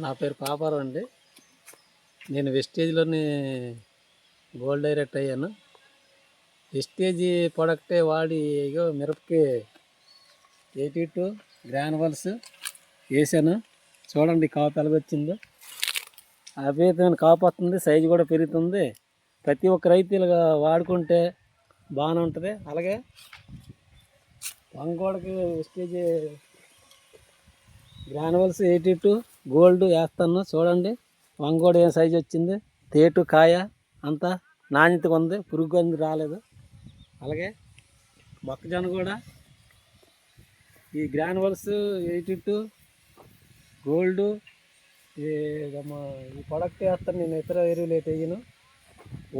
నా పేరు పాపారావు అండి. నేను వెస్టేజ్‌లోని గోల్డ్ డైరెక్టర్ అయ్యాను. వెస్టేజ్ ప్రొడక్టే వాడి ఇగో మిరపకి 82 గ్రానువల్స్ వేసాను. చూడండి కాపు ఎలాగొచ్చిందో. అద్భుతమైన కాపు వస్తుంది, సైజు కూడా పెరుగుతుంది. ప్రతి ఒక్క రైతు ఇలాగా వాడుకుంటే బాగానే ఉంటుంది. అలాగే వంగోడకి వెస్టేజ్ గ్రానువల్స్ 82 గోల్డ్ వేస్తాను. చూడండి వంగోడ ఏం సైజు వచ్చింది, తేటు కాయ అంతా నాణ్యతగా ఉంది, పురుగు అంది రాలేదు. అలాగే మొక్కజొన్న కూడా ఈ గ్రానువల్స్ 82 గోల్డ్ ఈ ప్రొడక్ట్ వేస్తాను. నేను ఇతర ఎరువులు అయితే వేయను,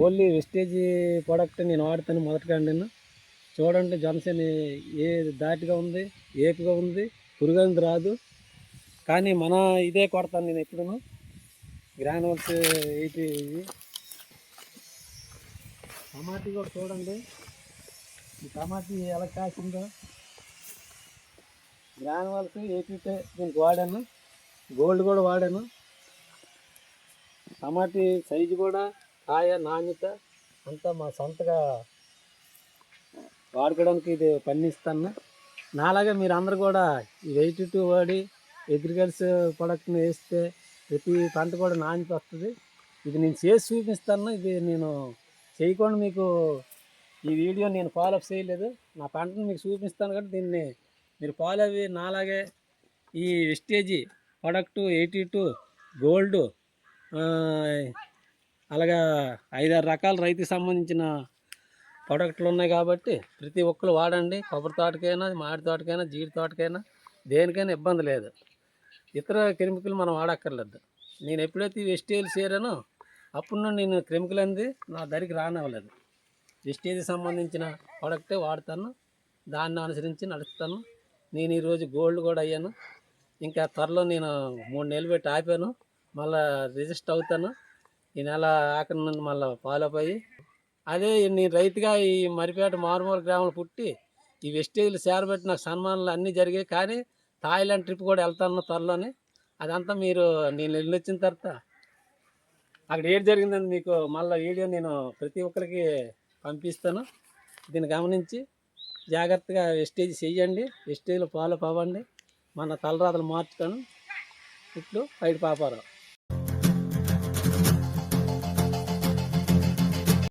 ఓన్లీ వెస్టేజ్ ప్రొడక్ట్ నేను వాడతాను మొదటిగా. నేను చూడండి జనసేన ఏ దాటిగా ఉంది, ఏపుగా ఉంది, పురుగు అంది రాదు. కానీ మన ఇదే కొడతాను నేను ఎప్పుడును. గ్రానువల్స్ 80 టమాటీ కూడా చూడండి, ఈ టమాటీ ఎలా కాసిందో. గ్రానువల్స్ 82 దీనికి వాడాను, గోల్డ్ కూడా వాడాను. టమాటీ సైజు కూడా, కాయ నాణ్యత అంతా మా సొంతగా వాడుకోవడానికి ఇది పండిస్తాను. నాలాగే మీరు అందరు కూడా ఈ 82 వాడి అగ్రికల్చర్ ప్రొడక్ట్ని వేస్తే ప్రతి పంట కూడా నాణ్యత వస్తుంది. ఇది నేను చేసి చూపిస్తాను. ఇది నేను చేయకుండా మీకు ఈ వీడియో నేను ఫాలో అప్ చేయలేదు. నా పంటను మీకు చూపిస్తాను కాబట్టి దీన్ని మీరు ఫాలో అయ్యి నాలాగే ఈ వెస్టేజీ ప్రొడక్టు 82 గోల్డ్ అలాగా 5-6 రకాల రైతుకి సంబంధించిన ప్రొడక్ట్లు ఉన్నాయి కాబట్టి ప్రతి ఒక్కరు వాడండి. కొబ్బరి తోటకైనా, మామిడి తోటకైనా, జీడి తోటకైనా, దేనికైనా ఇబ్బంది లేదు. ఇతర కెమికల్ మనం వాడక్కర్లేదు. నేను ఎప్పుడైతే వెస్టేజ్ చేరానో అప్పుడు నేను కెమికల్ అనేది నా దగ్గరికి రానివ్వలేదు. వెస్టేజ్ సంబంధించిన ప్రొడక్టే వాడతాను, దాన్ని అనుసరించి నడుస్తాను. నేను ఈరోజు గోల్డ్ కూడా అయ్యాను. ఇంకా త్వరలో నేను 3 నెలలు పెట్టి ఆపాను, మళ్ళీ రిజిస్టర్ అవుతాను. ఈ నెల ఆఖరి నుండి మళ్ళీ ఫాలో అప్ అయ్యి అదే నేను రైతుగా ఈ మరిపేట మారుమూల గ్రామంలో పుట్టి ఈ వెస్టేజ్లు చేరబెట్టి నాకు సన్మానాలు అన్నీ జరిగాయి. కానీ థాయిలాండ్ ట్రిప్ కూడా వెళ్తాను త్వరలోనే. అదంతా మీరు నేను వెళ్ళొచ్చిన తర్వాత అక్కడ ఏది జరిగిందని మీకు మళ్ళీ వీడియో నేను ప్రతి ఒక్కరికి పంపిస్తాను. దీన్ని గమనించి జాగ్రత్తగా వెస్టేజ్ చెయ్యండి, వెస్టేజ్లో ఫాలో అవ్వండి. మన తలరాతలు మార్చుతాను. ఇట్లు పైడి పాపారావు.